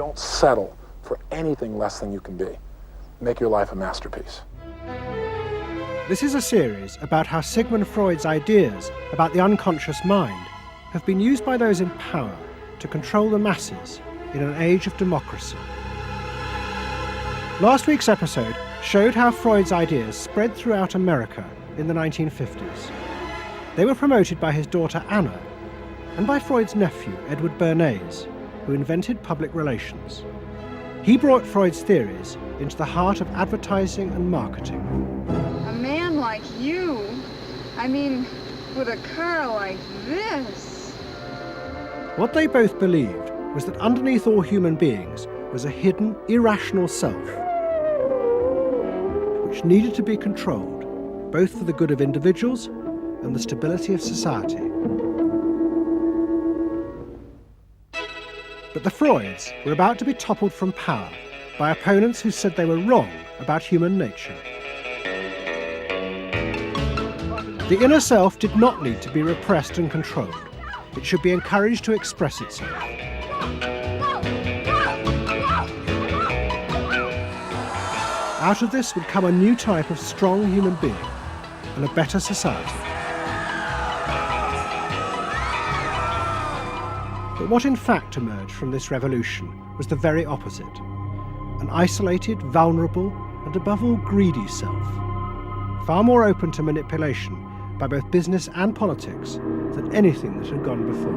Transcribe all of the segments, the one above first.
Don't settle for anything less than you can be. Make your life a masterpiece. This is a series about how Sigmund Freud's ideas about the unconscious mind have been used by those in power to control the masses in an age of democracy. Last week's episode showed how Freud's ideas spread throughout America in the 1950s. They were promoted by his daughter Anna and by Freud's nephew Edward Bernays, who invented public relations. He brought Freud's theories into the heart of advertising and marketing. A man like you, with a car like this. What they both believed was that underneath all human beings was a hidden, irrational self, which needed to be controlled, both for the good of individuals and the stability of society. But the Freuds were about to be toppled from power by opponents who said they were wrong about human nature. The inner self did not need to be repressed and controlled. It should be encouraged to express itself. Out of this would come a new type of strong human being and a better society. But what in fact emerged from this revolution was the very opposite. An isolated, vulnerable, and above all greedy self, far more open to manipulation by both business and politics than anything that had gone before.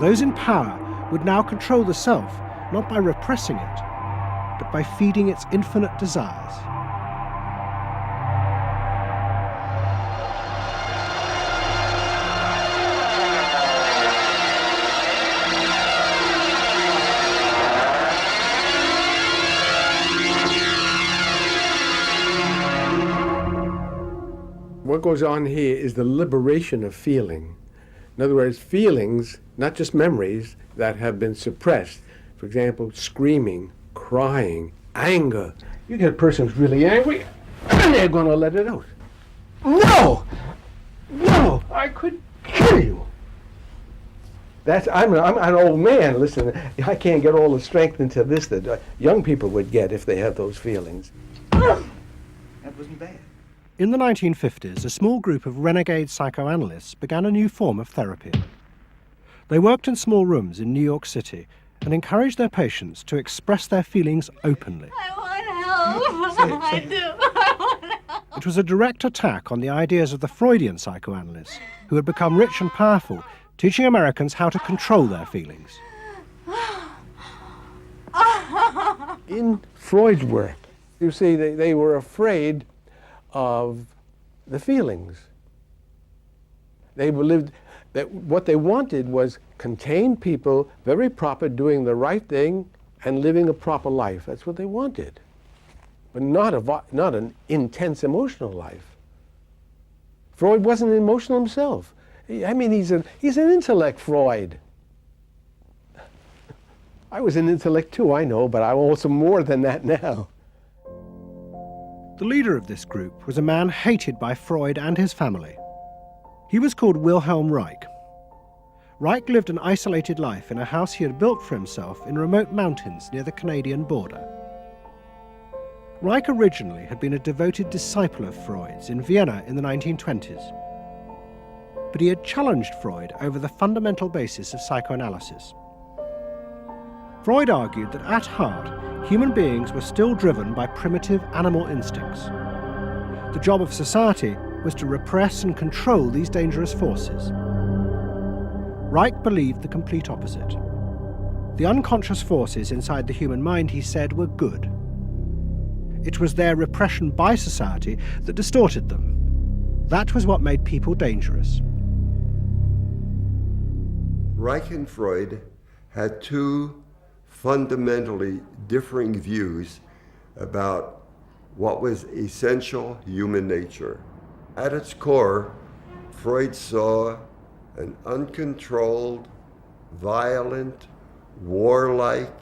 Those in power would now control the self, not by repressing it, but by feeding its infinite desires. What goes on here is the liberation of feeling. In other words, feelings, not just memories, that have been suppressed. For example, screaming, crying, anger. You get a person who's really angry, and they're going to let it out. No! No! I could kill you! I'm an old man. Listen, I can't get all the strength into this that young people would get if they have those feelings. That wasn't bad. In the 1950s, a small group of renegade psychoanalysts began a new form of therapy. They worked in small rooms in New York City and encouraged their patients to express their feelings openly. I want help. I do. I want help. It was a direct attack on the ideas of the Freudian psychoanalysts, who had become rich and powerful, teaching Americans how to control their feelings. In Freud's work, you see, they were afraid of the feelings. They believed that what they wanted was contained people, very proper, doing the right thing and living a proper life. That's what they wanted, but not an intense emotional life. Freud wasn't emotional himself. He's an intellect, Freud. I was an intellect too, I know, but I'm also more than that now. The leader of this group was a man hated by Freud and his family. He was called Wilhelm Reich. Reich lived an isolated life in a house he had built for himself in remote mountains near the Canadian border. Reich originally had been a devoted disciple of Freud's in Vienna in the 1920s. But he had challenged Freud over the fundamental basis of psychoanalysis. Freud argued that at heart, human beings were still driven by primitive animal instincts. The job of society was to repress and control these dangerous forces. Reich believed the complete opposite. The unconscious forces inside the human mind, he said, were good. It was their repression by society that distorted them. That was what made people dangerous. Reich and Freud had two fundamentally differing views about what was essential human nature. At its core, Freud saw an uncontrolled, violent, warlike,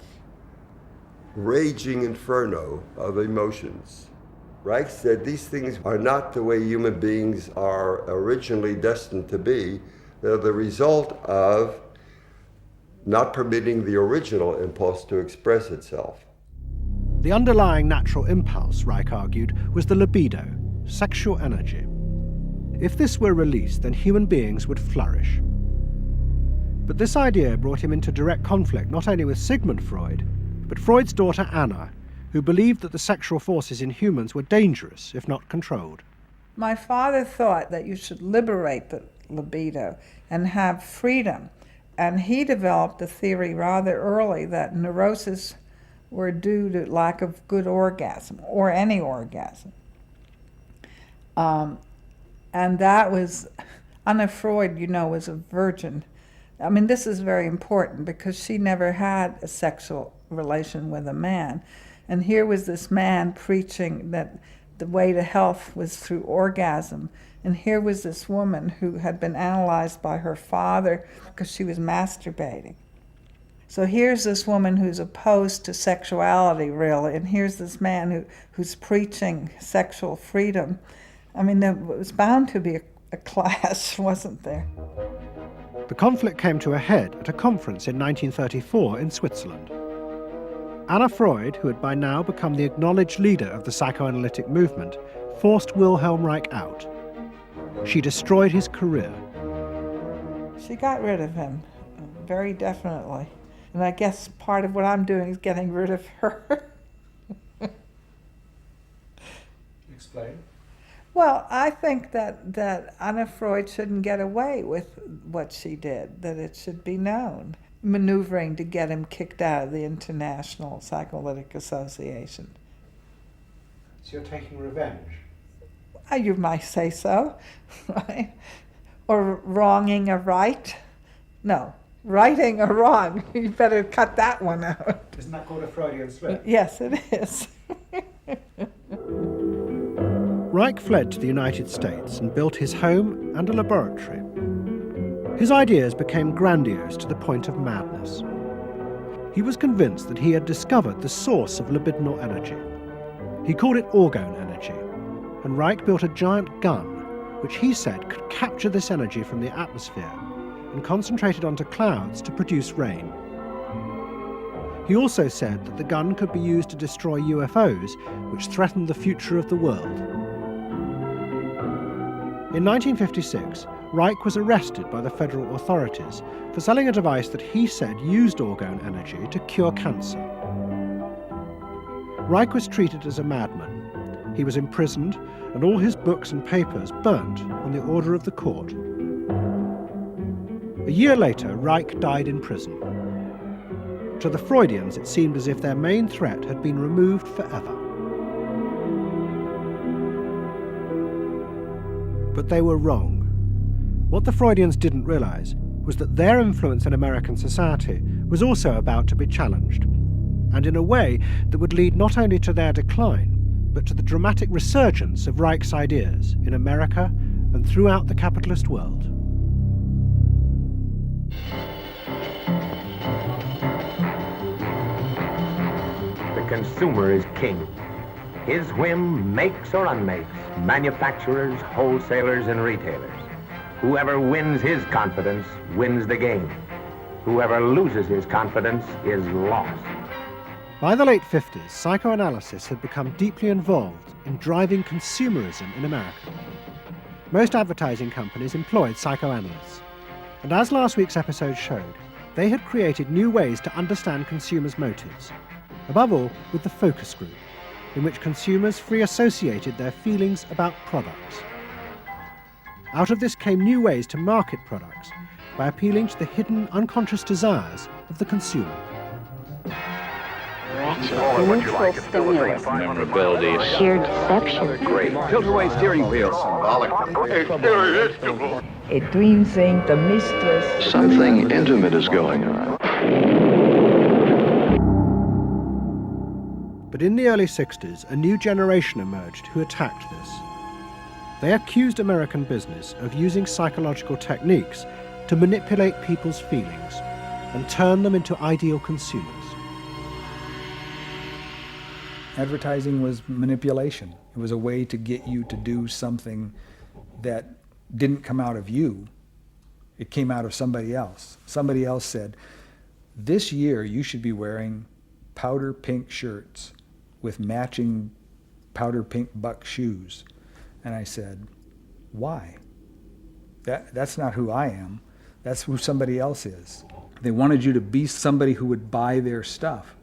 raging inferno of emotions. Reich said these things are not the way human beings are originally destined to be. They're the result of not permitting the original impulse to express itself. The underlying natural impulse, Reich argued, was the libido, sexual energy. If this were released, then human beings would flourish. But this idea brought him into direct conflict not only with Sigmund Freud, but Freud's daughter Anna, who believed that the sexual forces in humans were dangerous if not controlled. My father thought that you should liberate the libido and have freedom. And he developed a theory rather early that neurosis were due to lack of good orgasm, or any orgasm. And that was, Anna Freud, you know, was a virgin. I mean, this is very important because she never had a sexual relation with a man. And here was this man preaching that the way to health was through orgasm. And here was this woman who had been analyzed by her father because she was masturbating. So here's this woman who's opposed to sexuality, really, and here's this man who's preaching sexual freedom. I mean, there was bound to be a clash, wasn't there? The conflict came to a head at a conference in 1934 in Switzerland. Anna Freud, who had by now become the acknowledged leader of the psychoanalytic movement, forced Wilhelm Reich out. She destroyed his career. She got rid of him, very definitely. And I guess part of what I'm doing is getting rid of her. Explain. Well, I think that Anna Freud shouldn't get away with what she did, that it should be known. Maneuvering to get him kicked out of the International Psychoanalytic Association. So you're taking revenge? You might say so, right? Or wronging a right. No, righting a wrong. You better cut that one out. Isn't that called a Freudian slip? Yes, it is. Reich fled to the United States and built his home and a laboratory. His ideas became grandiose to the point of madness. He was convinced that he had discovered the source of libidinal energy. He called it orgone energy, and Reich built a giant gun, which he said could capture this energy from the atmosphere and concentrate it onto clouds to produce rain. He also said that the gun could be used to destroy UFOs, which threatened the future of the world. In 1956, Reich was arrested by the federal authorities for selling a device that he said used orgone energy to cure cancer. Reich was treated as a madman. He was imprisoned, and all his books and papers burnt on the order of the court. A year later, Reich died in prison. To the Freudians, it seemed as if their main threat had been removed forever. But they were wrong. What the Freudians didn't realize was that their influence in American society was also about to be challenged, and in a way that would lead not only to their decline, but to the dramatic resurgence of Reich's ideas in America and throughout the capitalist world. The consumer is king. His whim makes or unmakes manufacturers, wholesalers, and retailers. Whoever wins his confidence wins the game. Whoever loses his confidence is lost. By the late 50s, psychoanalysis had become deeply involved in driving consumerism in America. Most advertising companies employed psychoanalysts, and as last week's episode showed, they had created new ways to understand consumers' motives, above all with the focus group, in which consumers free associated their feelings about products. Out of this came new ways to market products by appealing to the hidden unconscious desires of the consumer. Neutral stimulus, Memorability, sheer deception, great. Tilt-away steering wheel, symbolic. A dream thing, the mistress. Something intimate is going on. But in the early 60s, a new generation emerged who attacked this. They accused American business of using psychological techniques to manipulate people's feelings and turn them into ideal consumers. Advertising was manipulation. It was a way to get you to do something that didn't come out of you. It came out of somebody else. Somebody else said, this year you should be wearing powder pink shirts with matching powder pink buck shoes. And I said, why? That's not who I am. That's who somebody else is. They wanted you to be somebody who would buy their stuff.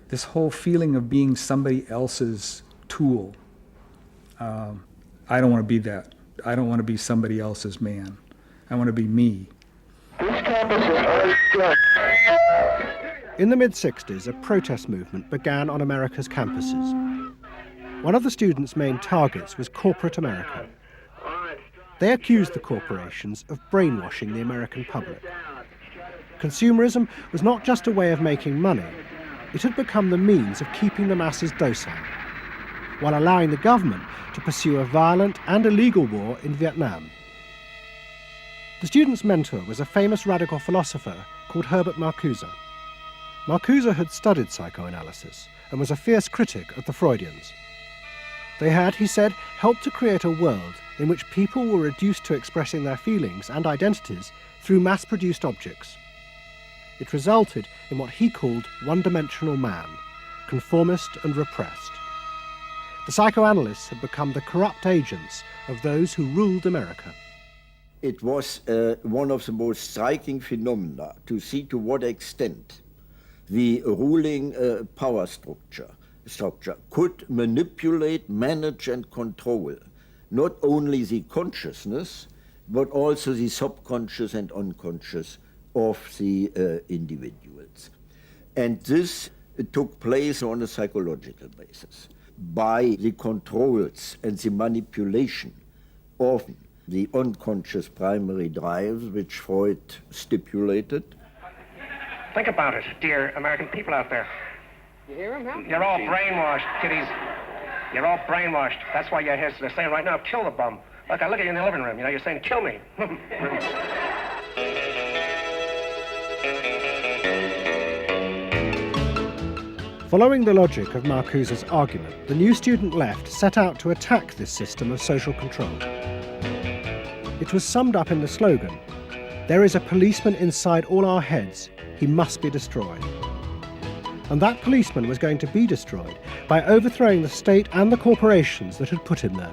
This whole feeling of being somebody else's tool. I don't want to be that. I don't want to be somebody else's man. I want to be me. In the mid-60s, a protest movement began on America's campuses. One of the students' main targets was corporate America. They accused the corporations of brainwashing the American public. Consumerism was not just a way of making money, it had become the means of keeping the masses docile, while allowing the government to pursue a violent and illegal war in Vietnam. The student's mentor was a famous radical philosopher called Herbert Marcuse. Marcuse had studied psychoanalysis and was a fierce critic of the Freudians. They had, he said, helped to create a world in which people were reduced to expressing their feelings and identities through mass-produced objects. It resulted in what he called one-dimensional man, conformist and repressed. The psychoanalysts had become the corrupt agents of those who ruled America. It was one of the most striking phenomena to see to what extent the ruling power structure could manipulate, manage and control not only the consciousness but also the subconscious and unconscious of the individuals. And this took place on a psychological basis by the controls and the manipulation of the unconscious primary drives which Freud stipulated. Think about it, dear American people out there. You hear him, huh? You're all brainwashed, kiddies. You're all brainwashed. That's why you're here. They're saying right now, kill the bum. Look, I look at you in the living room. You know, you're saying, kill me. Following the logic of Marcuse's argument, the new student left set out to attack this system of social control. It was summed up in the slogan, "There is a policeman inside all our heads. He must be destroyed." And that policeman was going to be destroyed by overthrowing the state and the corporations that had put him there.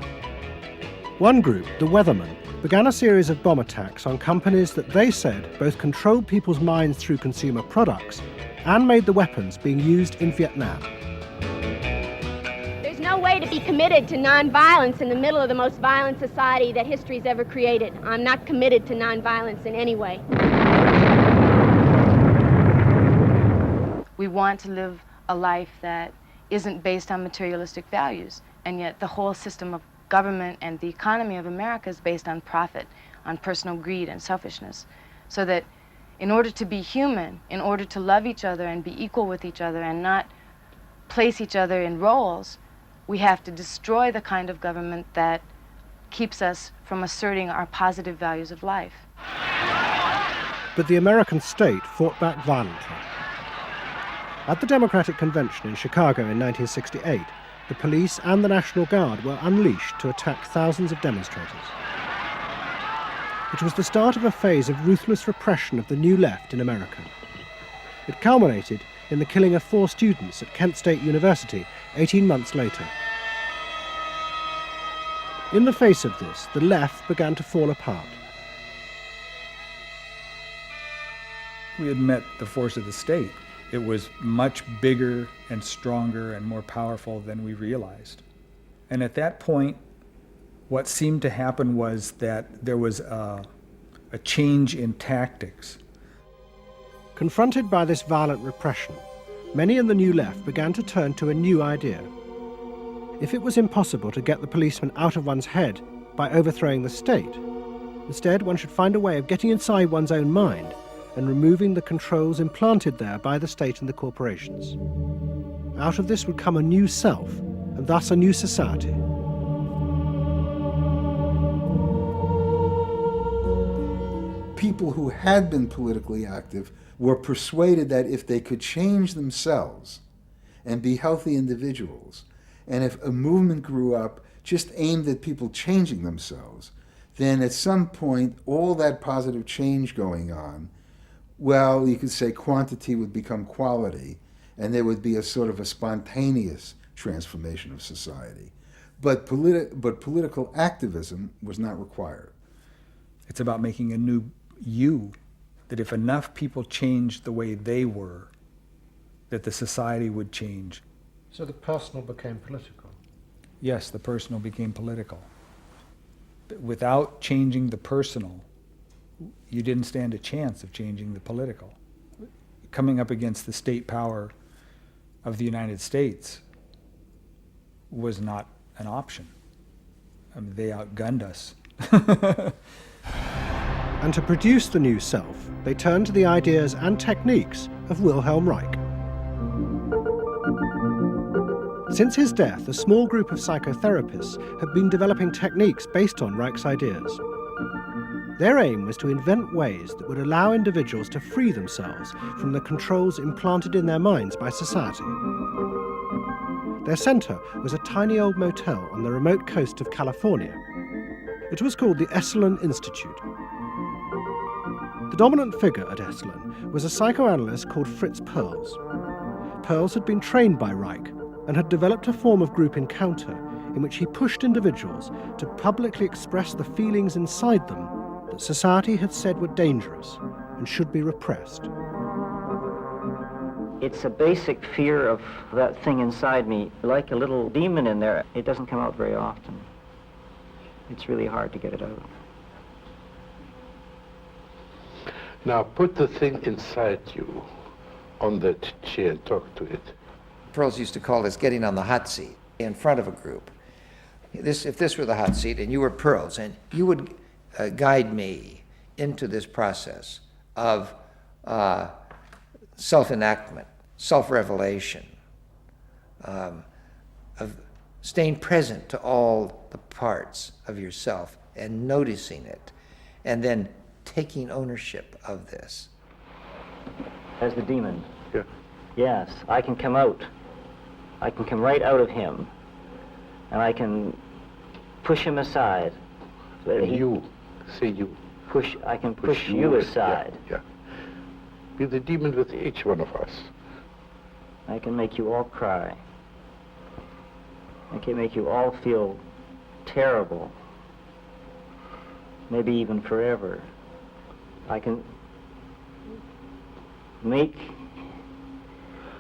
One group, the Weathermen, began a series of bomb attacks on companies that they said both controlled people's minds through consumer products and made the weapons being used in Vietnam. There's no way to be committed to nonviolence in the middle of the most violent society that history's ever created. I'm not committed to nonviolence in any way. We want to live a life that isn't based on materialistic values, and yet the whole system of government and the economy of America is based on profit, on personal greed and selfishness. So that in order to be human, in order to love each other and be equal with each other and not place each other in roles, we have to destroy the kind of government that keeps us from asserting our positive values of life. But the American state fought back violently. At the Democratic Convention in Chicago in 1968, the police and the National Guard were unleashed to attack thousands of demonstrators. It was the start of a phase of ruthless repression of the New Left in America. It culminated in the killing of 4 students at Kent State University 18 months later. In the face of this, the left began to fall apart. We had met the force of the state. It was much bigger and stronger and more powerful than we realized. And at that point, what seemed to happen was that there was a change in tactics. Confronted by this violent repression, many in the New Left began to turn to a new idea. If it was impossible to get the policeman out of one's head by overthrowing the state, instead one should find a way of getting inside one's own mind and removing the controls implanted there by the state and the corporations. Out of this would come a new self, and thus a new society. People who had been politically active were persuaded that if they could change themselves and be healthy individuals, and if a movement grew up just aimed at people changing themselves, then at some point all that positive change going on well, you could say quantity would become quality, and there would be a sort of a spontaneous transformation of society. But political activism was not required. It's about making a new you, that if enough people changed the way they were, that the society would change. So the personal became political? Yes, the personal became political. Without changing the personal, you didn't stand a chance of changing the political. Coming up against the state power of the United States was not an option. I mean, they outgunned us. And to produce the new self, they turned to the ideas and techniques of Wilhelm Reich. Since his death, a small group of psychotherapists have been developing techniques based on Reich's ideas. Their aim was to invent ways that would allow individuals to free themselves from the controls implanted in their minds by society. Their center was a tiny old motel on the remote coast of California. It was called the Esalen Institute. The dominant figure at Esalen was a psychoanalyst called Fritz Perls. Perls had been trained by Reich and had developed a form of group encounter in which he pushed individuals to publicly express the feelings inside them that society had said were dangerous and should be repressed. It's a basic fear of that thing inside me, like a little demon in there. It doesn't come out very often. It's really hard to get it out. Now put the thing inside you on that chair and talk to it. Perls used to call this getting on the hot seat in front of a group. If this were the hot seat and you were Perls, and you would guide me into this process of self-enactment, self-revelation, of staying present to all the parts of yourself and noticing it, and then taking ownership of this. As the demon? Yeah. Yes, I can come out. I can come right out of him, and I can push him aside. So that you, say you. I can push you aside. Yeah. Be the demon with each one of us. I can make you all cry. I can make you all feel terrible. Maybe even forever. I can make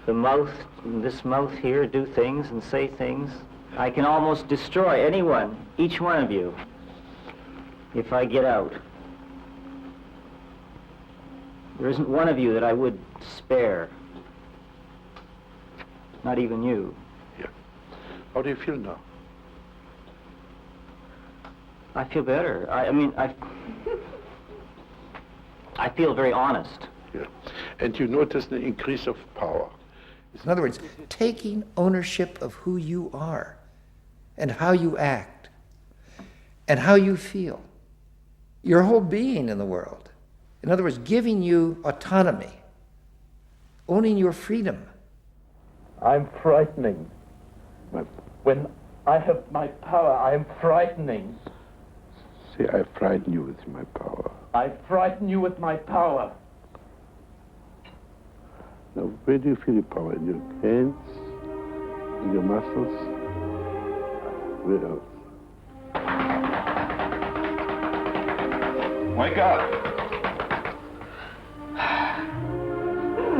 this mouth here, do things and say things. I can almost destroy anyone, each one of you, if I get out. There isn't one of you that I would spare. Not even you. Yeah. How do you feel now? I feel better. I feel very honest. Yeah. And you notice the increase of power. In other words, taking ownership of who you are and how you act and how you feel. Your whole being in the world. In other words, giving you autonomy, owning your freedom. I'm frightening. When I have my power, I am frightening. Say, I frighten you with my power. I frighten you with my power. Now, where do you feel your power? In your hands? In your muscles? Where else? Wake up!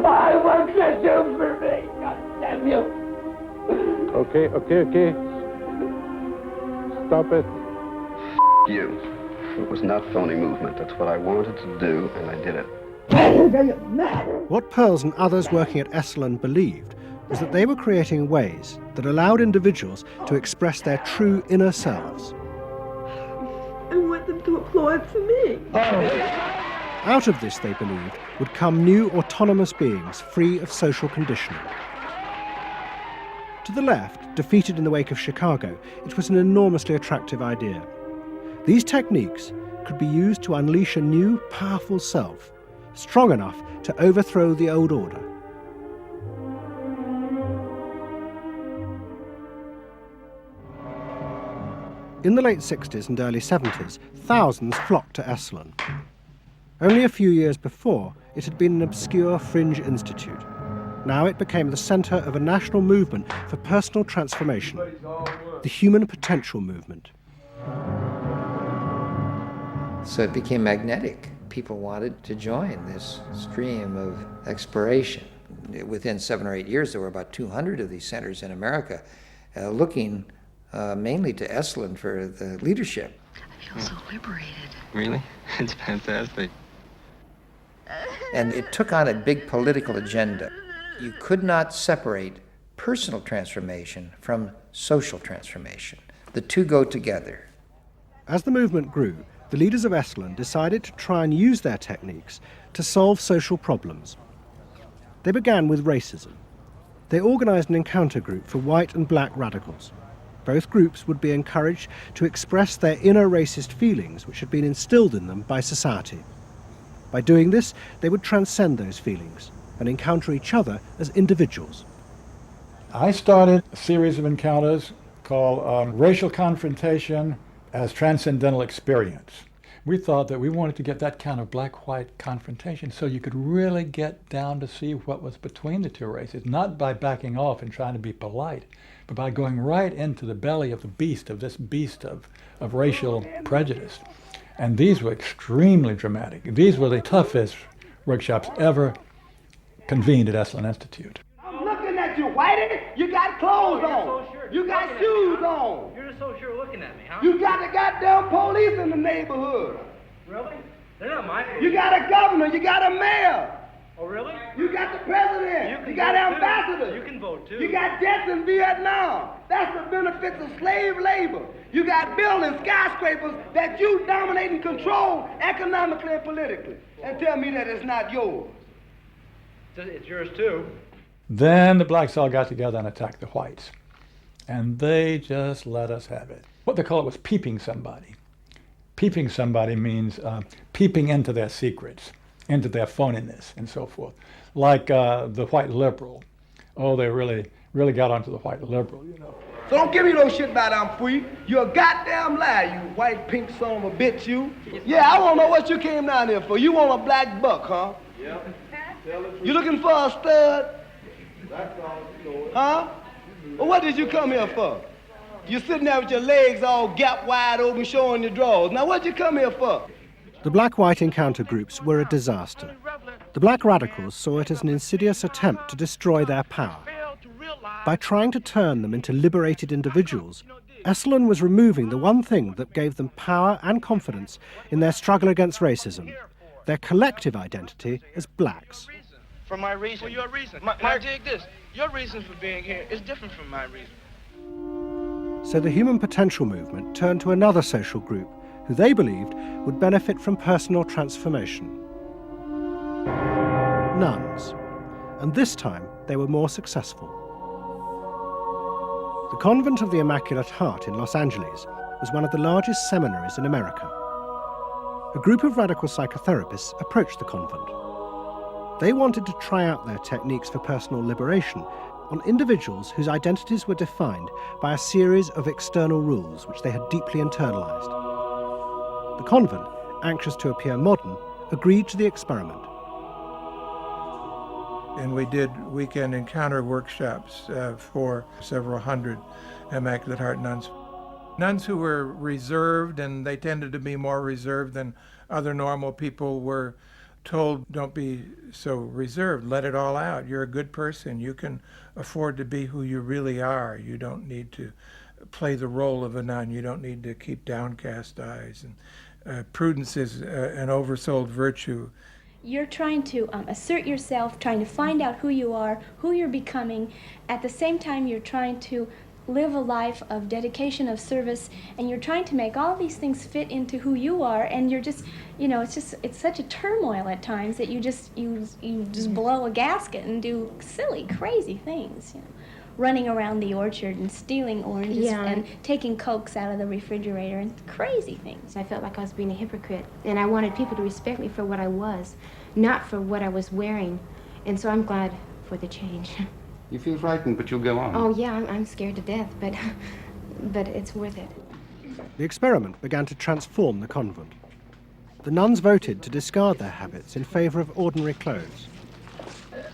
I want you to do for me, God damn you! Okay. Stop it. You. It was not phony movement. That's what I wanted to do, and I did it. What Perls and others working at Esalen believed was that they were creating ways that allowed individuals to express their true inner selves. I want them to applaud for me. Out of this, they believed, would come new autonomous beings free of social conditioning. To the left, defeated in the wake of Chicago, it was an enormously attractive idea. These techniques could be used to unleash a new, powerful self, strong enough to overthrow the old order. In the late 60s and early 70s, thousands flocked to Esalen. Only a few years before, it had been an obscure fringe institute. Now it became the center of a national movement for personal transformation, the human potential movement. So it became magnetic. People wanted to join this stream of exploration. Within 7 or 8 years, there were about 200 of these centers in America, looking mainly to Esalen for the leadership. I feel so liberated. Really? It's fantastic. And it took on a big political agenda. You could not separate personal transformation from social transformation. The two go together. As the movement grew, the leaders of Esalen decided to try and use their techniques to solve social problems. They began with racism. They organized an encounter group for white and black radicals. Both groups would be encouraged to express their inner racist feelings which had been instilled in them by society. By doing this, they would transcend those feelings and encounter each other as individuals. I started a series of encounters called Racial Confrontation as Transcendental Experience. We thought that we wanted to get that kind of black-white confrontation so you could really get down to see what was between the two races, not by backing off and trying to be polite, but by going right into the belly of the beast, of this beast of racial prejudice. And these were extremely dramatic. These were the toughest workshops ever convened at Esalen Institute. I'm looking at you, Whitey. You got clothes on. You got shoes on. You're just so sure looking at me, huh? You got the goddamn police in the neighborhood. Really? They're not my police. You got a governor. You got a mayor. Oh, really? You got the president. You got ambassadors. You can vote, too. You got jets in Vietnam. That's the benefits of slave labor. You got buildings, skyscrapers that you dominate and control economically and politically. And tell me that it's not yours. It's yours, too. Then the blacks all got together and attacked the whites. And they just let us have it. What they call it was peeping somebody. Peeping somebody means peeping into their secrets, into their phoniness and so forth. Like the white liberal. Oh, they really got onto the white liberal, you know. So don't give me no shit about I'm free. You're a goddamn liar, you white pink son of a bitch, you. Yeah, I wanna know what you came down here for. You want a black buck, huh? Yep. You looking for a stud? Huh? Well, what did you come here for? You're sitting there with your legs all gap wide open, showing your drawers. Now, what'd you come here for? The black-white encounter groups were a disaster. The black radicals saw it as an insidious attempt to destroy their power. By trying to turn them into liberated individuals, Esalen was removing the one thing that gave them power and confidence in their struggle against racism, their collective identity as blacks. For my reason. For your reason. Now dig this. Your reason for being here is different from my reason. So the human potential movement turned to another social group who they believed would benefit from personal transformation. Nuns. And this time they were more successful. The Convent of the Immaculate Heart in Los Angeles was one of the largest seminaries in America. A group of radical psychotherapists approached the convent. They wanted to try out their techniques for personal liberation on individuals whose identities were defined by a series of external rules which they had deeply internalized. The convent, anxious to appear modern, agreed to the experiment. And we did weekend encounter workshops for several hundred Immaculate Heart nuns. Nuns who were reserved, and they tended to be more reserved than other normal people, were told, don't be so reserved, let it all out. You're a good person. You can afford to be who you really are. You don't need to play the role of a nun. You don't need to keep downcast eyes. And prudence is an oversold virtue. You're trying to assert yourself, trying to find out who you are, who you're becoming. At the same time, you're trying to live a life of dedication, of service, and you're trying to make all these things fit into who you are, and you're just, you know, it's such a turmoil at times that you just blow a gasket and do silly, crazy things, you know. Running around the orchard and stealing oranges and taking Cokes out of the refrigerator and crazy things. I felt like I was being a hypocrite, and I wanted people to respect me for what I was, not for what I was wearing. And so I'm glad for the change. You feel frightened, but you'll go on. Oh, yeah, I'm scared to death, but it's worth it. The experiment began to transform the convent. the nuns voted to discard their habits in favour of ordinary clothes.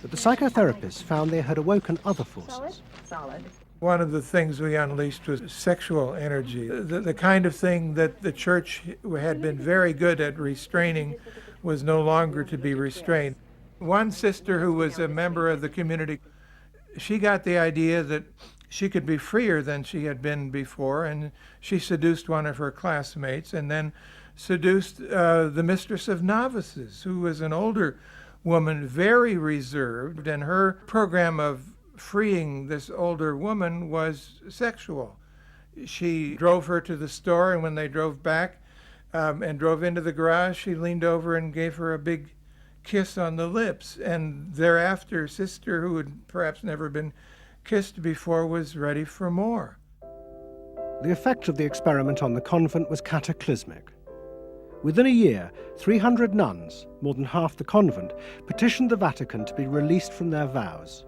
But the psychotherapists found they had awoken other forces. Solid. One of the things we unleashed was sexual energy, the kind of thing that the church had been very good at restraining was no longer to be restrained. One sister who was a member of the community, she got the idea that she could be freer than she had been before, and she seduced one of her classmates and then seduced the mistress of novices, who was an older woman, very reserved, and her program of freeing this older woman was sexual. She drove her to the store, and when they drove back and drove into the garage, she leaned over and gave her a big kiss on the lips. And thereafter, sister, who had perhaps never been kissed before, was ready for more. The effect of the experiment on the convent was cataclysmic. Within a year, 300 nuns, more than half the convent, petitioned the Vatican to be released from their vows.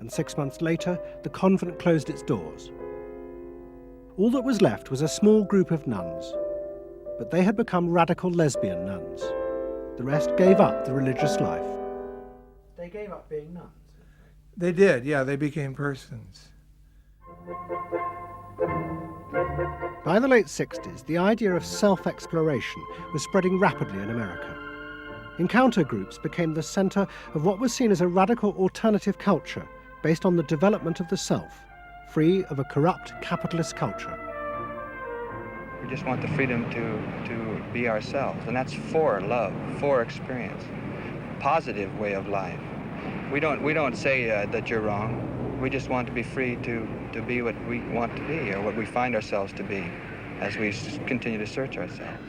And 6 months later, the convent closed its doors. All that was left was a small group of nuns, but they had become radical lesbian nuns. The rest gave up the religious life. They gave up being nuns. They did, yeah, they became persons. By the late 60s, the idea of self-exploration was spreading rapidly in America. Encounter groups became the center of what was seen as a radical alternative culture based on the development of the self, free of a corrupt capitalist culture. We just want the freedom to be ourselves, and that's for love, for experience, positive way of life. We don't say that you're wrong. We just want to be free to be what we want to be, or what we find ourselves to be, as we continue to search ourselves.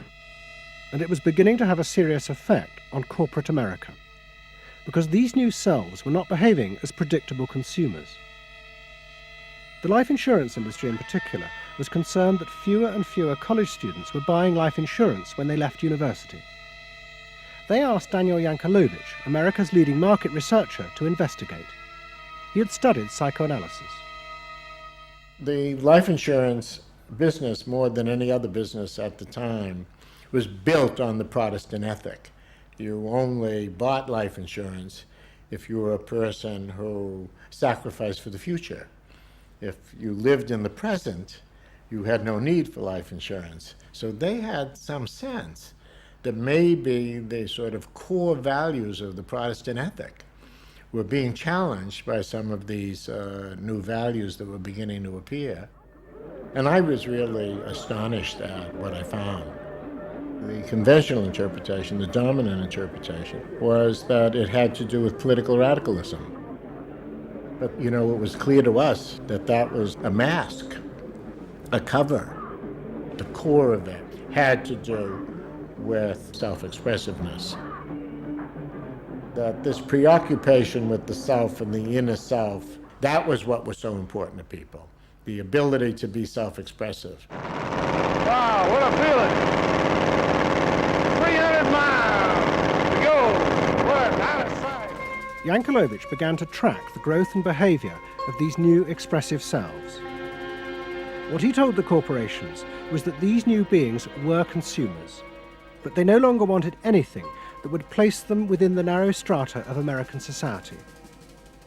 And it was beginning to have a serious effect on corporate America, because these new selves were not behaving as predictable consumers. The life insurance industry in particular was concerned that fewer and fewer college students were buying life insurance when they left university. They asked Daniel Yankelovich, America's leading market researcher, to investigate. He had studied psychoanalysis. The life insurance business, more than any other business at the time, was built on the Protestant ethic. You only bought life insurance if you were a person who sacrificed for the future. If you lived in the present, you had no need for life insurance. So they had some sense that maybe the sort of core values of the Protestant ethic were being challenged by some of these new values that were beginning to appear. And I was really astonished at what I found. The conventional interpretation, the dominant interpretation, was that it had to do with political radicalism. But, it was clear to us that that was a mask, a cover. The core of it had to do with self-expressiveness. That this preoccupation with the self and the inner self, that was what was so important to people. The ability to be self-expressive. Wow, what a feeling! 300 miles to go. What out of sight. Yankelovich began to track the growth and behavior of these new expressive selves. What he told the corporations was that these new beings were consumers, but they no longer wanted anything that would place them within the narrow strata of American society.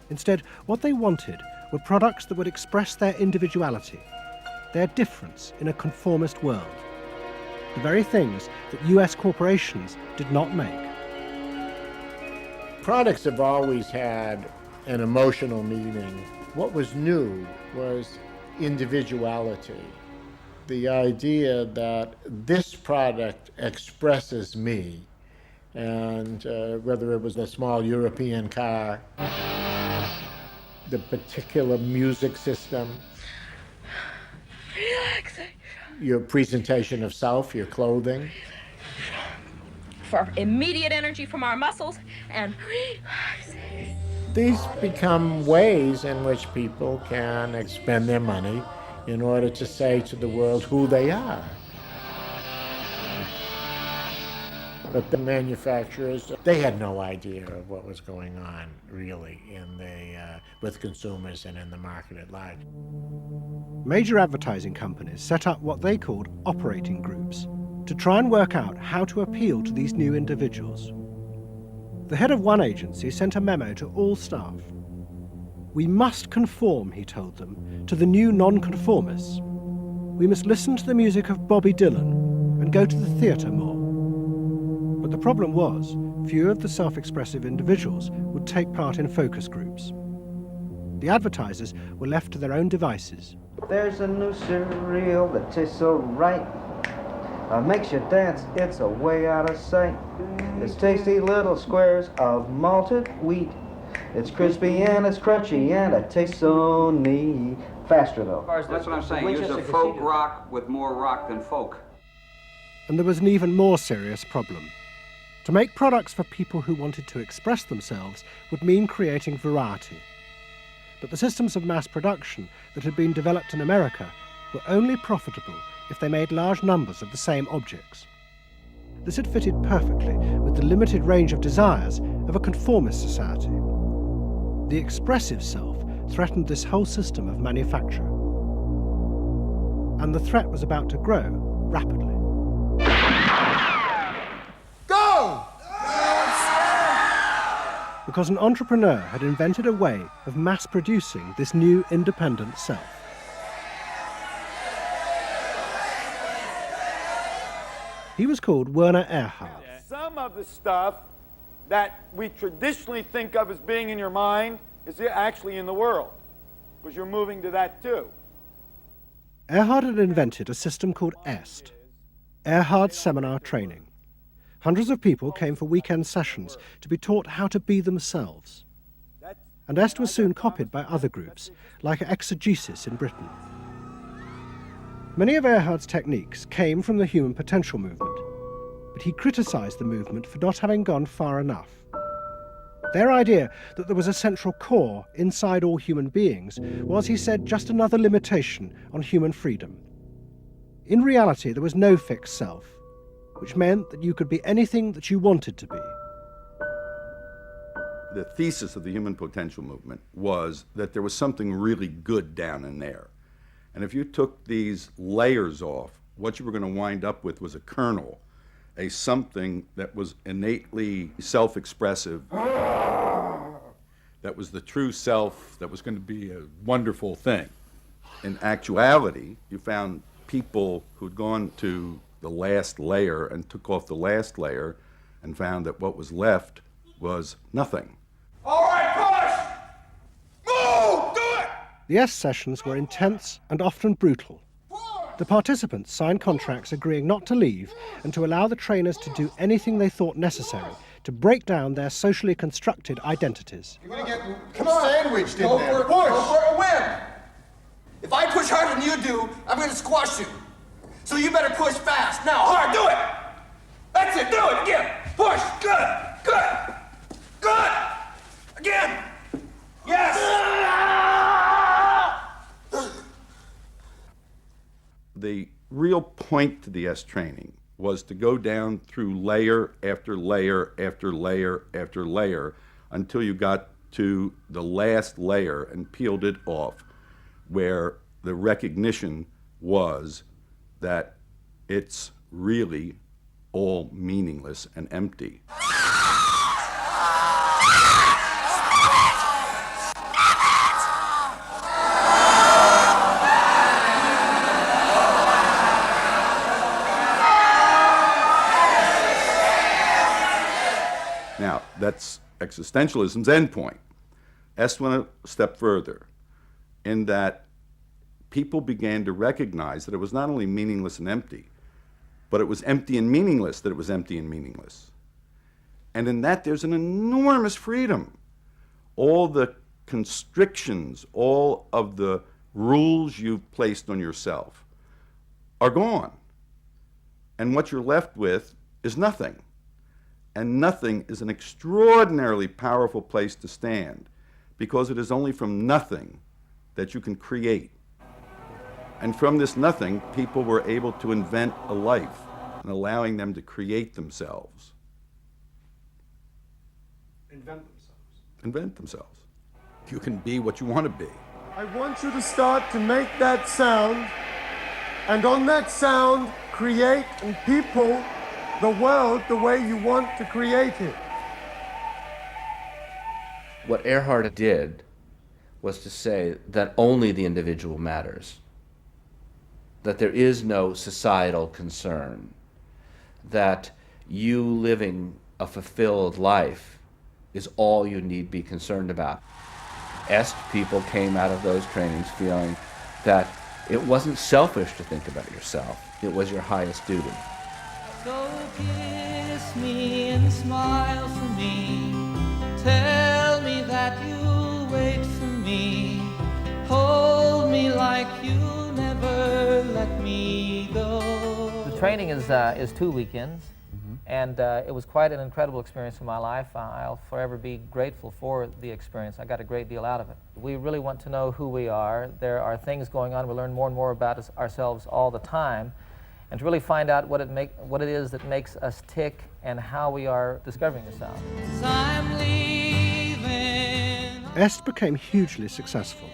Instead, what they wanted were products that would express their individuality, their difference in a conformist world, the very things that US corporations did not make. Products have always had an emotional meaning. What was new was individuality. The idea that this product expresses me, and whether it was a small European car, the particular music system, Relaxation. your presentation of self, your clothing. For immediate energy from our muscles and relaxation. These become ways in which people can spend their money in order to say to the world who they are. But the manufacturers, they had no idea of what was going on, really, with consumers and in the market at large. Major advertising companies set up what they called operating groups to try and work out how to appeal to these new individuals. The head of one agency sent a memo to all staff. We must conform, he told them, to the new nonconformists. We must listen to the music of Bobby Dylan and go to the theatre more. But the problem was, few of the self-expressive individuals would take part in focus groups. The advertisers were left to their own devices. There's a new cereal that tastes so right. Makes you dance, it's a way out of sight. It's tasty little squares of malted wheat. It's crispy and it's crunchy and it tastes so neat. Faster though. That's what I'm saying. Use a folk rock with more rock than folk. And there was an even more serious problem. To make products for people who wanted to express themselves would mean creating variety. But the systems of mass production that had been developed in America were only profitable if they made large numbers of the same objects. This had fitted perfectly with the limited range of desires of a conformist society. The expressive self threatened this whole system of manufacture. And the threat was about to grow rapidly. Go! Because an entrepreneur had invented a way of mass-producing this new independent self. He was called Werner Erhard. Some of the stuff that we traditionally think of as being in your mind is actually in the world, because you're moving to that too. Erhard had invented a system called EST, Erhard Seminar Training. Hundreds of people came for weekend sessions to be taught how to be themselves. And EST was soon copied by other groups, like Exegesis in Britain. Many of Erhard's techniques came from the human potential movement, but he criticized the movement for not having gone far enough. Their idea that there was a central core inside all human beings was, he said, just another limitation on human freedom. In reality, there was no fixed self, which meant that you could be anything that you wanted to be. The thesis of the human potential movement was that there was something really good down in there. And if you took these layers off, what you were going to wind up with was a kernel, a something that was innately self-expressive, that was the true self, that was going to be a wonderful thing. In actuality, you found people who'd gone to the last layer and took off the last layer and found that what was left was nothing. All right, push! Move! Do it! The EST sessions were intense and often brutal. The participants signed contracts agreeing not to leave and to allow the trainers to do anything they thought necessary to break down their socially constructed identities. You're gonna get sandwiched in there. Push! Go for a win! If I push harder than you do, I'm gonna squash you. So you better push fast. Now, hard, do it! That's it, do it again! Push! Good! Good! Good! Again! Yes! The real point to the EST training was to go down through layer after layer after layer after layer until you got to the last layer and peeled it off, where the recognition was that it's really all meaningless and empty. Now, that's existentialism's endpoint. EST went a step further in that people began to recognize that it was not only meaningless and empty, but it was empty and meaningless that it was empty and meaningless. And in that, there's an enormous freedom. All the constrictions, all of the rules you've placed on yourself are gone. And what you're left with is nothing. And nothing is an extraordinarily powerful place to stand, because it is only from nothing that you can create. And from this nothing, people were able to invent a life, and allowing them to create themselves. Invent themselves. Invent themselves. You can be what you want to be. I want you to start to make that sound, and on that sound, create and people the world the way you want to create it. What Earhart did was to say that only the individual matters, that there is no societal concern, that you living a fulfilled life is all you need be concerned about. Est people came out of those trainings feeling that it wasn't selfish to think about yourself, it was your highest duty. So kiss me and smile for me, tell me that you'll wait for me, hold me like you'll never let me go. The training is 2 weekends, and it was quite an incredible experience in my life. I'll forever be grateful for the experience. I got a great deal out of it. We really want to know who we are. There are things going on. We learn more and more about ourselves all the time, and to really find out what it is that makes us tick and how we are discovering ourselves. Est became hugely successful.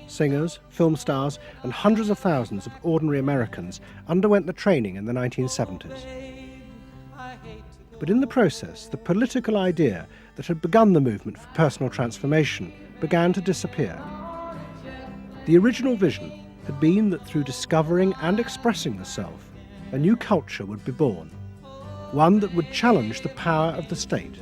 Singers, film stars, and hundreds of thousands of ordinary Americans underwent the training in the 1970s. But in the process, the political idea that had begun the movement for personal transformation began to disappear. The original vision had been that through discovering and expressing the self, a new culture would be born, one that would challenge the power of the state.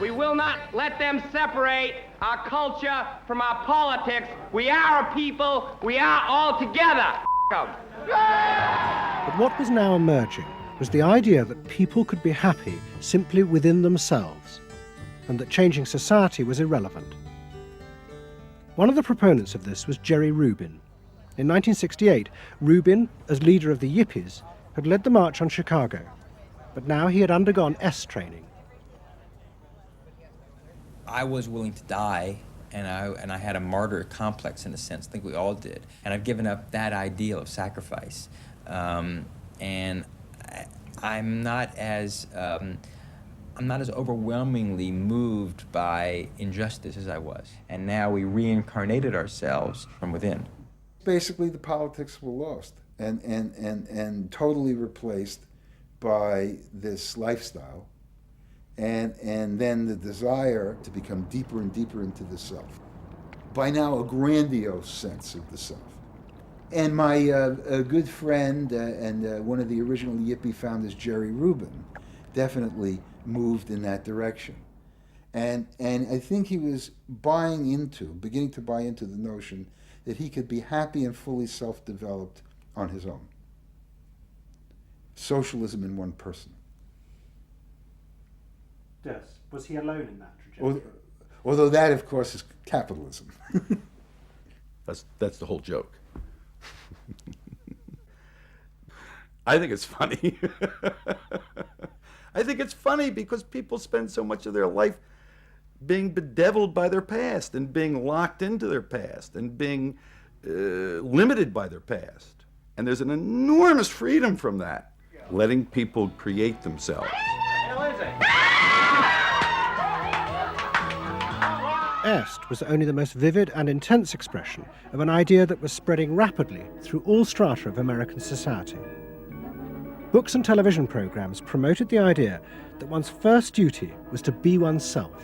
We will not let them separate our culture from our politics. We are a people. We are all together. But what was now emerging was the idea that people could be happy simply within themselves, and that changing society was irrelevant. One of the proponents of this was Jerry Rubin. In 1968, Rubin, as leader of the Yippies, had led the March on Chicago, but now he had undergone Est training. I was willing to die, and I had a martyr complex in a sense. I think we all did. And I've given up that ideal of sacrifice. And I'm not as overwhelmingly moved by injustice as I was. And now we reincarnated ourselves from within. Basically, the politics were lost and totally replaced by this lifestyle. And then the desire to become deeper and deeper into the self. By now, a grandiose sense of the self. And my good friend and one of the original Yippie founders, Jerry Rubin, definitely moved in that direction. And I think he was beginning to buy into the notion that he could be happy and fully self-developed on his own. Socialism in one person. Yes. Was he alone in that trajectory? Although that, of course, is capitalism. That's the whole joke. I think it's funny. I think it's funny because people spend so much of their life being bedeviled by their past and being locked into their past and being limited by their past. And there's an enormous freedom from that. Letting people create themselves. Est was only the most vivid and intense expression of an idea that was spreading rapidly through all strata of American society. Books and television programs promoted the idea that one's first duty was to be oneself.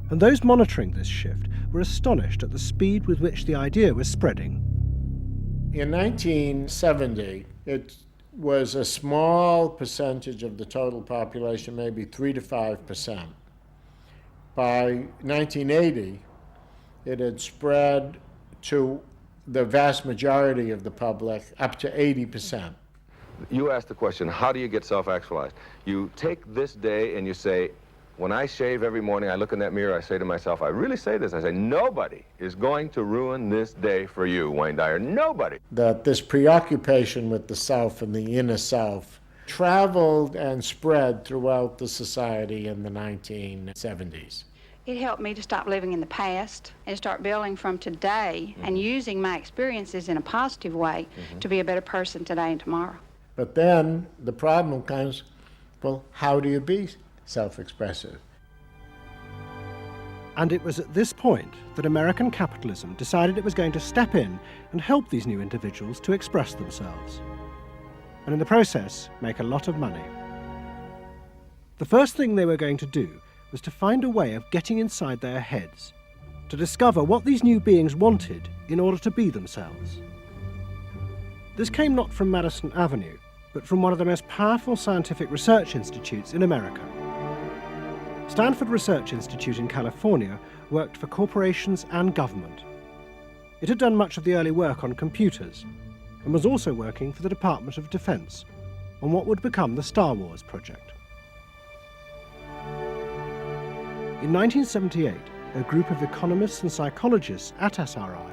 And those monitoring this shift were astonished at the speed with which the idea was spreading. In 1970, it was a small percentage of the total population, maybe 3 to 5%. By 1980, it had spread to the vast majority of the public, up to 80%. You asked the question, how do you get self-actualized? You take this day and you say, when I shave every morning, I look in that mirror, I say to myself, I really say this, I say, nobody is going to ruin this day for you, Wayne Dyer, nobody. That this preoccupation with the self and the inner self traveled and spread throughout the society in the 1970s. It helped me to stop living in the past and start building from today and using my experiences in a positive way to be a better person today and tomorrow. But then the problem comes, well, how do you be self-expressive? And it was at this point that American capitalism decided it was going to step in and help these new individuals to express themselves, and in the process make a lot of money. The first thing they were going to do was to find a way of getting inside their heads, to discover what these new beings wanted in order to be themselves. This came not from Madison Avenue, but from one of the most powerful scientific research institutes in America. Stanford Research Institute in California worked for corporations and government. It had done much of the early work on computers and was also working for the Department of Defense on what would become the Star Wars project. In 1978, a group of economists and psychologists at SRI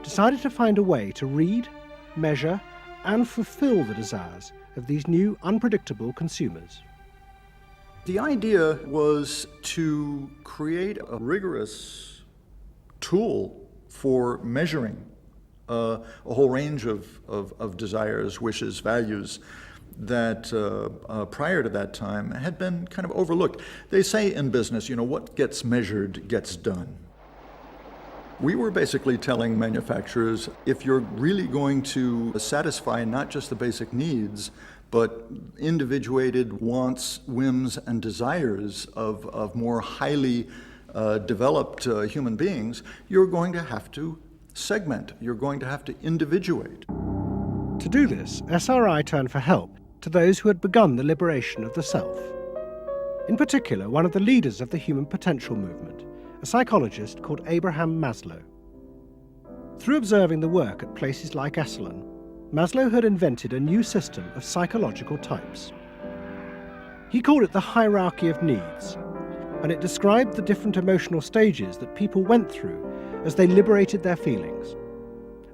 decided to find a way to read, measure, and fulfill the desires of these new, unpredictable consumers. The idea was to create a rigorous tool for measuring a whole range of desires, wishes, values that prior to that time had been kind of overlooked. They say in business, what gets measured gets done. We were basically telling manufacturers, if you're really going to satisfy not just the basic needs, but individuated wants, whims, and desires of more highly developed human beings, you're going to have to segment. You're going to have to individuate. To do this, SRI turned for help to those who had begun the liberation of the self. In particular, one of the leaders of the human potential movement, a psychologist called Abraham Maslow. Through observing the work at places like Esalen, Maslow had invented a new system of psychological types. He called it the hierarchy of needs, and it described the different emotional stages that people went through as they liberated their feelings.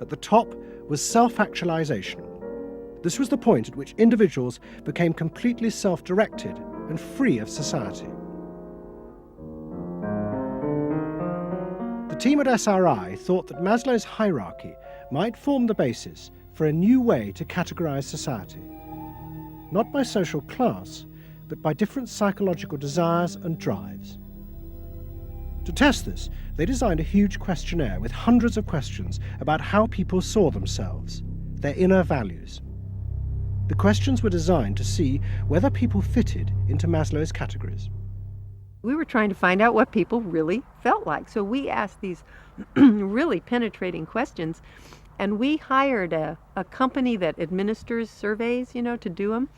At the top was self-actualization. This was the point at which individuals became completely self-directed and free of society. The team at SRI thought that Maslow's hierarchy might form the basis for a new way to categorize society, not by social class, but by different psychological desires and drives. To test this, they designed a huge questionnaire with hundreds of questions about how people saw themselves, their inner values. The questions were designed to see whether people fitted into Maslow's categories. We were trying to find out what people really felt like. So we asked these really penetrating questions, and we hired a company that administers surveys, to do them.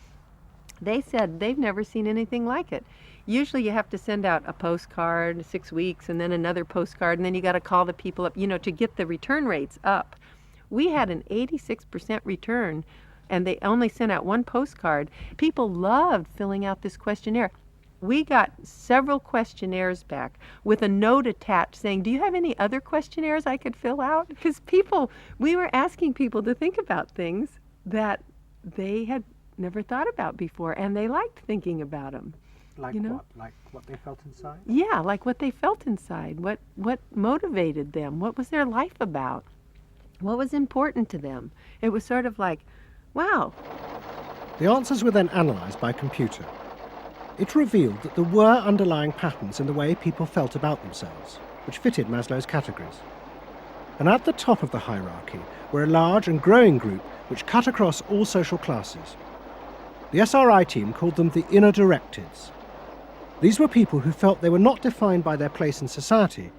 They said they've never seen anything like it. Usually you have to send out a postcard 6 weeks and then another postcard, and then you got to call the people up, to get the return rates up. We had an 86% return, and they only sent out one postcard. People loved filling out this questionnaire. We got several questionnaires back with a note attached saying, do you have any other questionnaires I could fill out? Because we were asking people to think about things that they had never thought about before, and they liked thinking about them. Like what? Like what they felt inside? Yeah, like what they felt inside. What motivated them? What was their life about? What was important to them? It was sort of like, wow. The answers were then analyzed by computer. It revealed that there were underlying patterns in the way people felt about themselves, which fitted Maslow's categories. And at the top of the hierarchy were a large and growing group which cut across all social classes. The SRI team called them the inner directeds. These were people who felt they were not defined by their place in society,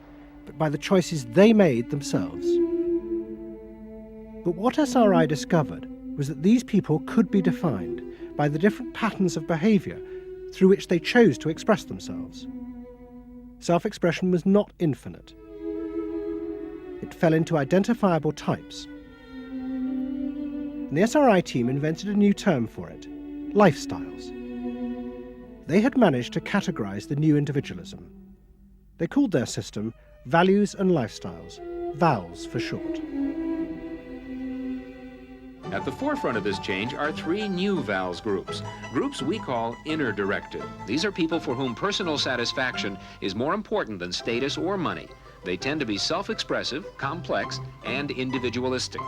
but by the choices they made themselves. But what SRI discovered was that these people could be defined by the different patterns of behavior through which they chose to express themselves. Self-expression was not infinite. It fell into identifiable types. And the SRI team invented a new term for it: lifestyles. They had managed to categorize the new individualism. They called their system Values and Lifestyles, VALS for short. At the forefront of this change are three new VALS groups we call inner directed. These are people for whom personal satisfaction is more important than status or money. They tend to be self-expressive, complex, and individualistic.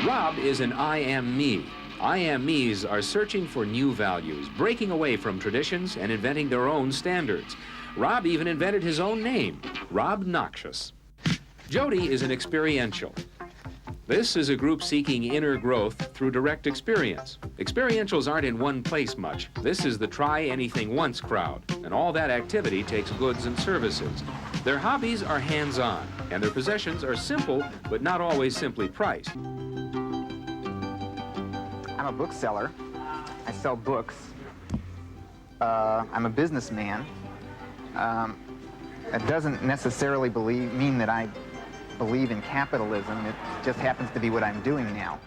Rob is an I am me. I Am Me's are searching for new values, breaking away from traditions and inventing their own standards. Rob even invented his own name, Rob Noxious. Jody is an experiential. This is a group seeking inner growth through direct experience. Experientials aren't in one place much. This is the try-anything-once crowd, and all that activity takes goods and services. Their hobbies are hands-on, and their possessions are simple, but not always simply priced. I'm a bookseller. I sell books. I'm a businessman. It doesn't necessarily mean that I believe in capitalism. It just happens to be what I'm doing now.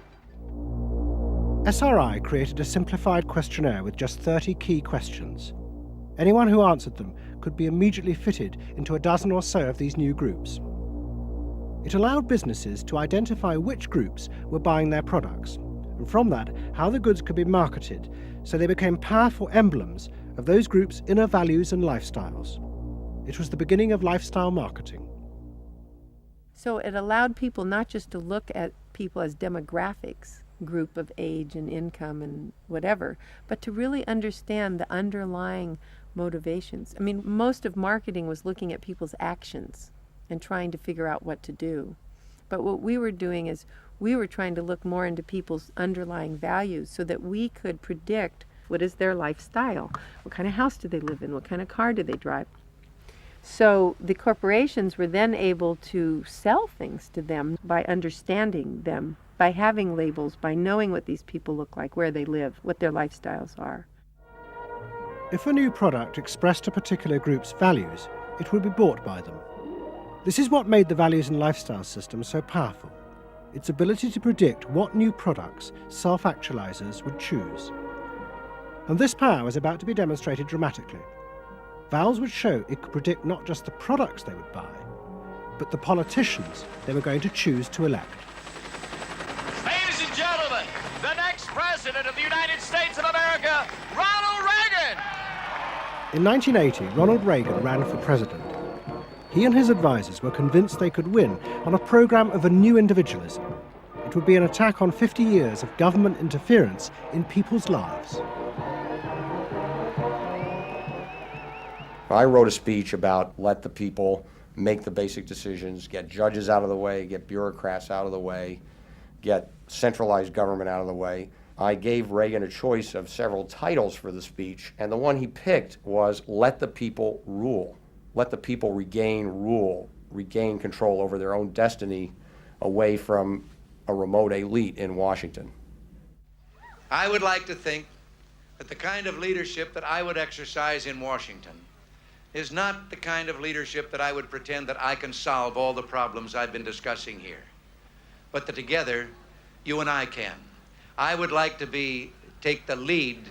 SRI created a simplified questionnaire with just 30 key questions. Anyone who answered them could be immediately fitted into a dozen or so of these new groups. It allowed businesses to identify which groups were buying their products, and from that, how the goods could be marketed, so they became powerful emblems of those groups' inner values and lifestyles. It was the beginning of lifestyle marketing. So it allowed people not just to look at people as demographics, group of age and income and whatever, but to really understand the underlying motivations. I mean, most of marketing was looking at people's actions and trying to figure out what to do. But what we were doing is we were trying to look more into people's underlying values so that we could predict what is their lifestyle, what kind of house do they live in, what kind of car do they drive. So the corporations were then able to sell things to them by understanding them, by having labels, by knowing what these people look like, where they live, what their lifestyles are. If a new product expressed a particular group's values, it would be bought by them. This is what made the values and lifestyle system so powerful, its ability to predict what new products self-actualizers would choose. And this power was about to be demonstrated dramatically. Vowels would show it could predict not just the products they would buy, but the politicians they were going to choose to elect. Ladies and gentlemen, the next president of the United States of America, Ronald Reagan! In 1980, Ronald Reagan ran for president. He and his advisors were convinced they could win on a program of a new individualism. It would be an attack on 50 years of government interference in people's lives. I wrote a speech about let the people make the basic decisions, get judges out of the way, get bureaucrats out of the way, get centralized government out of the way. I gave Reagan a choice of several titles for the speech, and the one he picked was let the people rule. Let the people regain rule, regain control over their own destiny away from a remote elite in Washington. I would like to think that the kind of leadership that I would exercise in Washington is not the kind of leadership that I would pretend that I can solve all the problems I've been discussing here, but that together, you and I can. I would like to take the lead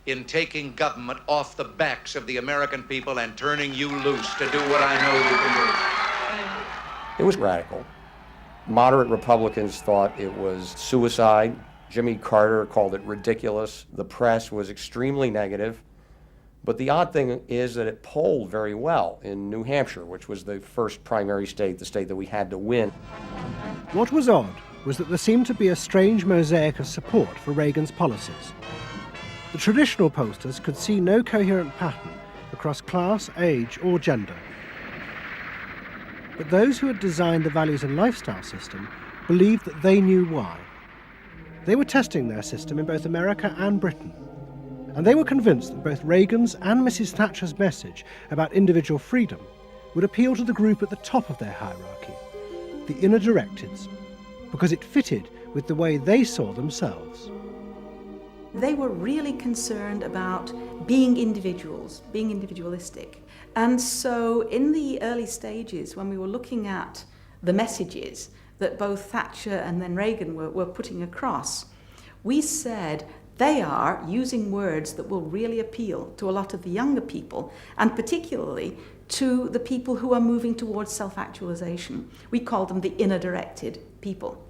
in taking government off the backs of the American people and turning you loose to do what I know you can do. It was radical. Moderate Republicans thought it was suicide. Jimmy Carter called it ridiculous. The press was extremely negative. But the odd thing is that it polled very well in New Hampshire, which was the first primary state, the state that we had to win. What was odd was that there seemed to be a strange mosaic of support for Reagan's policies. The traditional pollsters could see no coherent pattern across class, age, or gender. But those who had designed the values and lifestyle system believed that they knew why. They were testing their system in both America and Britain. And they were convinced that both Reagan's and Mrs. Thatcher's message about individual freedom would appeal to the group at the top of their hierarchy, the inner directeds, because it fitted with the way they saw themselves. They were really concerned about being individuals, being individualistic. And so in the early stages, when we were looking at the messages that both Thatcher and then Reagan were putting across, we said, they are using words that will really appeal to a lot of the younger people, and particularly to the people who are moving towards self-actualization. We call them the inner-directed people.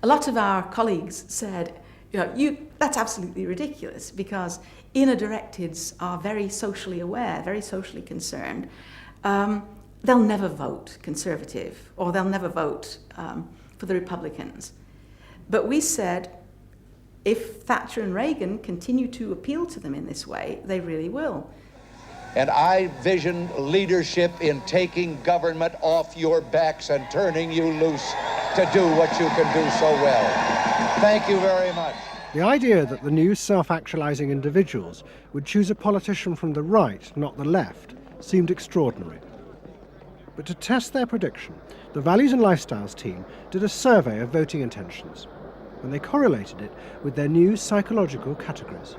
A lot of our colleagues said, that's absolutely ridiculous, because inner-directeds are very socially aware, very socially concerned. They'll never vote Conservative, or they'll never vote for the Republicans. But we said, If Thatcher and Reagan continue to appeal to them in this way, they really will. And I vision leadership in taking government off your backs and turning you loose to do what you can do so well. Thank you very much. The idea that the new self-actualizing individuals would choose a politician from the right, not the left, seemed extraordinary. But to test their prediction, the Values and Lifestyles team did a survey of voting intentions, and they correlated it with their new psychological categories.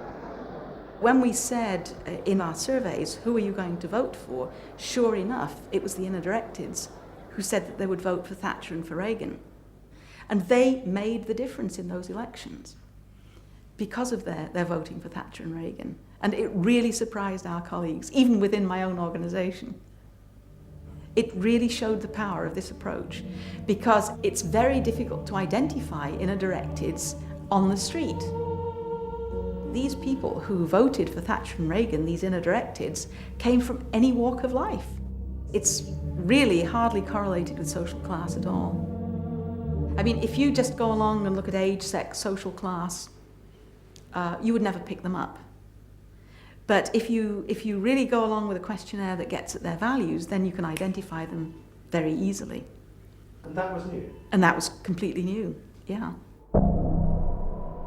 When we said in our surveys, who are you going to vote for, sure enough, it was the inner directives who said that they would vote for Thatcher and for Reagan. And they made the difference in those elections because of their voting for Thatcher and Reagan. And it really surprised our colleagues, even within my own organisation. It really showed the power of this approach, because it's very difficult to identify inner directives on the street. These people who voted for Thatcher and Reagan, these inner directives, came from any walk of life. It's really hardly correlated with social class at all. I mean, if you just go along and look at age, sex, social class, you would never pick them up. But if you really go along with a questionnaire that gets at their values, then you can identify them very easily. And that was new? And that was completely new, yeah.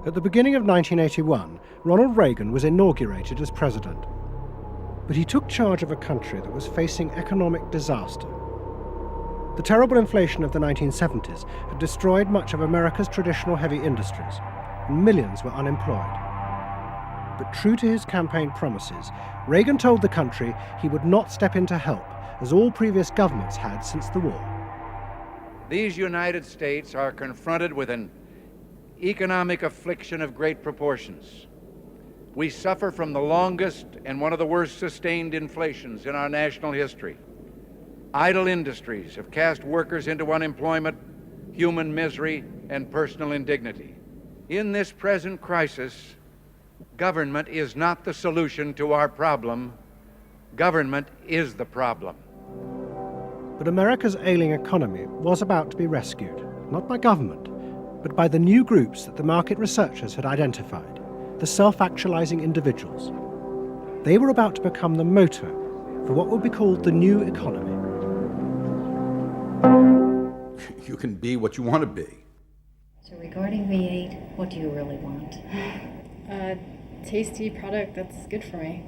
At the beginning of 1981, Ronald Reagan was inaugurated as president. But he took charge of a country that was facing economic disaster. The terrible inflation of the 1970s had destroyed much of America's traditional heavy industries, and millions were unemployed. But true to his campaign promises, Reagan told the country he would not step in to help, as all previous governments had since the war. These United States are confronted with an economic affliction of great proportions. We suffer from the longest and one of the worst sustained inflations in our national history. Idle industries have cast workers into unemployment, human misery, and personal indignity. In this present crisis, government is not the solution to our problem. Government is the problem. But America's ailing economy was about to be rescued, not by government, but by the new groups that the market researchers had identified, the self-actualizing individuals. They were about to become the motor for what would be called the new economy. You can be what you want to be. So regarding V8, what do you really want? A tasty product that's good for me.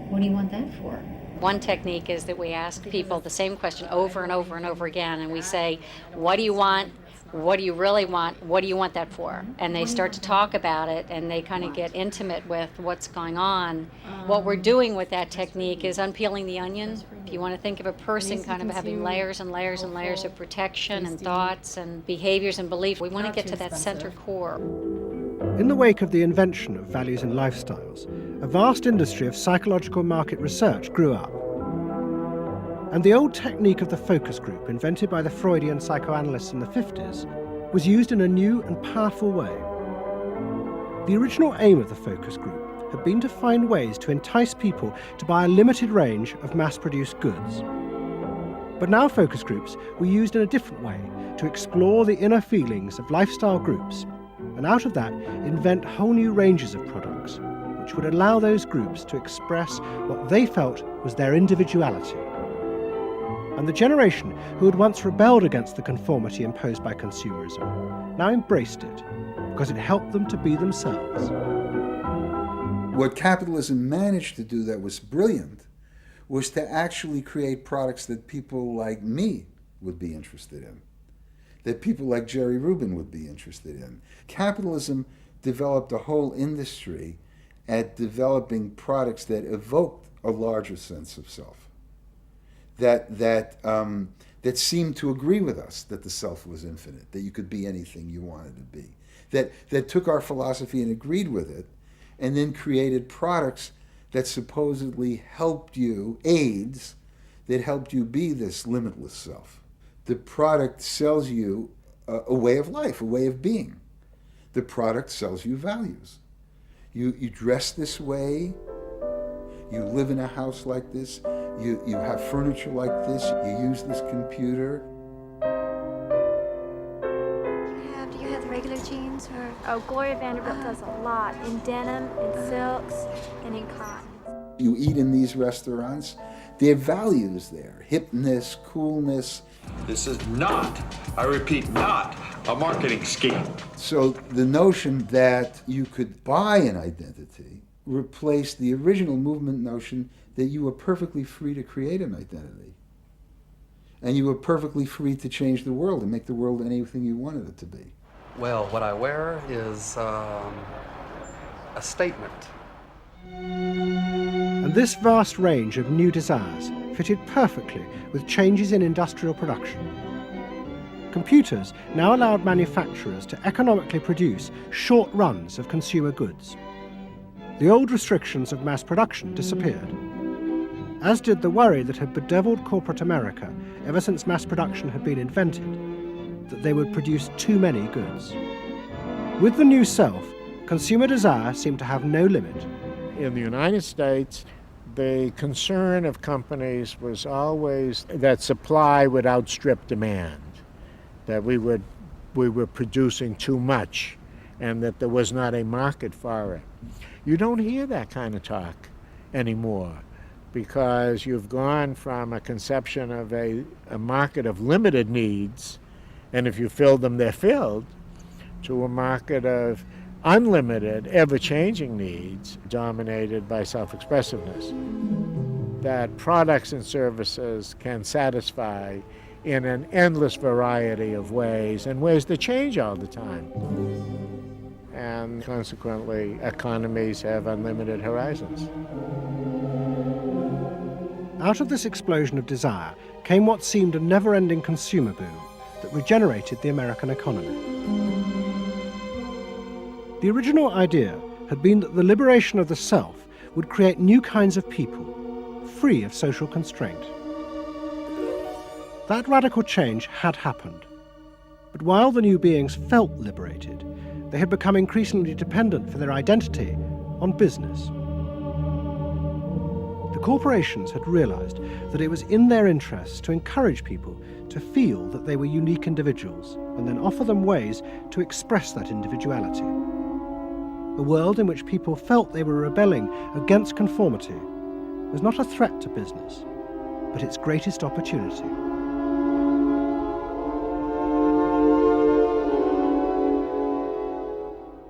What do you want that for? One technique is that we ask people the same question over and over and over again, and we say, what do you want? What do you really want? What do you want that for? And they start to talk about it, and they kind of get intimate with what's going on. What we're doing with that technique is unpeeling the onion. If you want to think of a person kind of having layers and layers and layers of protection and thoughts and behaviors and beliefs, we want to get to that center core. In the wake of the invention of values and lifestyles, a vast industry of psychological market research grew up. And the old technique of the focus group, invented by the Freudian psychoanalysts in the 50s, was used in a new and powerful way. The original aim of the focus group had been to find ways to entice people to buy a limited range of mass-produced goods. But now focus groups were used in a different way to explore the inner feelings of lifestyle groups, and out of that invent whole new ranges of products, which would allow those groups to express what they felt was their individuality. And the generation who had once rebelled against the conformity imposed by consumerism now embraced it, because it helped them to be themselves. What capitalism managed to do that was brilliant was to actually create products that people like me would be interested in, that people like Jerry Rubin would be interested in. Capitalism developed a whole industry at developing products that evoked a larger sense of self, that seemed to agree with us that the self was infinite, that you could be anything you wanted to be, that took our philosophy and agreed with it, and then created products that supposedly helped you, aids, that helped you be this limitless self. The product sells you a way of life, a way of being. The product sells you values. You dress this way, you live in a house like this, you have furniture like this, you use this computer. Do you have the regular jeans or Oh, Gloria Vanderbilt does a lot in denim, in silks, and in cotton. You eat in these restaurants, there are values there, hipness, coolness. This is not, I repeat, not a marketing scheme. So the notion that you could buy an identity replaced the original movement notion that you were perfectly free to create an identity. And you were perfectly free to change the world and make the world anything you wanted it to be. Well, what I wear is a statement. And this vast range of new desires fitted perfectly with changes in industrial production. Computers now allowed manufacturers to economically produce short runs of consumer goods. The old restrictions of mass production disappeared, as did the worry that had bedeviled corporate America ever since mass production had been invented, that they would produce too many goods. With the new self, consumer desire seemed to have no limit. In the United States, the concern of companies was always that supply would outstrip demand, that we were producing too much, and that there was not a market for it. You don't hear that kind of talk anymore, because you've gone from a conception of a market of limited needs, and if you fill them, they're filled, to a market of unlimited, ever-changing needs dominated by self-expressiveness, that products and services can satisfy in an endless variety of ways, and ways that change all the time. And consequently, economies have unlimited horizons. Out of this explosion of desire came what seemed a never-ending consumer boom that regenerated the American economy. The original idea had been that the liberation of the self would create new kinds of people, free of social constraint. That radical change had happened. But while the new beings felt liberated, they had become increasingly dependent for their identity on business. The corporations had realized that it was in their interests to encourage people to feel that they were unique individuals and then offer them ways to express that individuality. A world in which people felt they were rebelling against conformity was not a threat to business, but its greatest opportunity.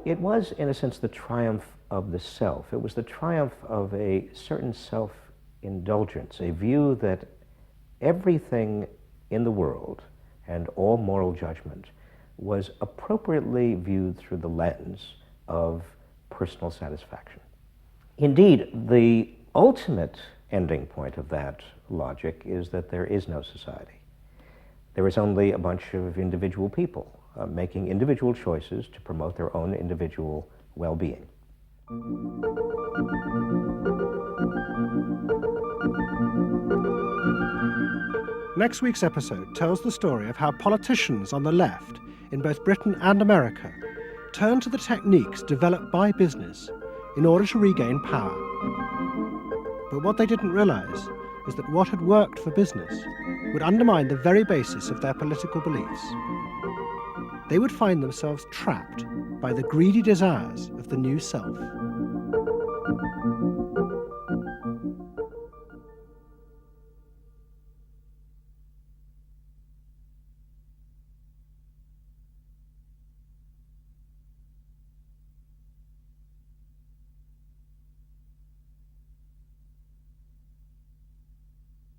It was, in a sense, the triumph of the self. It was the triumph of a certain self-indulgence, a view that everything in the world and all moral judgment was appropriately viewed through the lens of personal satisfaction. Indeed, the ultimate ending point of that logic is that there is no society. There is only a bunch of individual people making individual choices to promote their own individual well-being. Next week's episode tells the story of how politicians on the left, in both Britain and America, turned to the techniques developed by business in order to regain power. But what they didn't realize is that what had worked for business would undermine the very basis of their political beliefs. They would find themselves trapped by the greedy desires of the new self.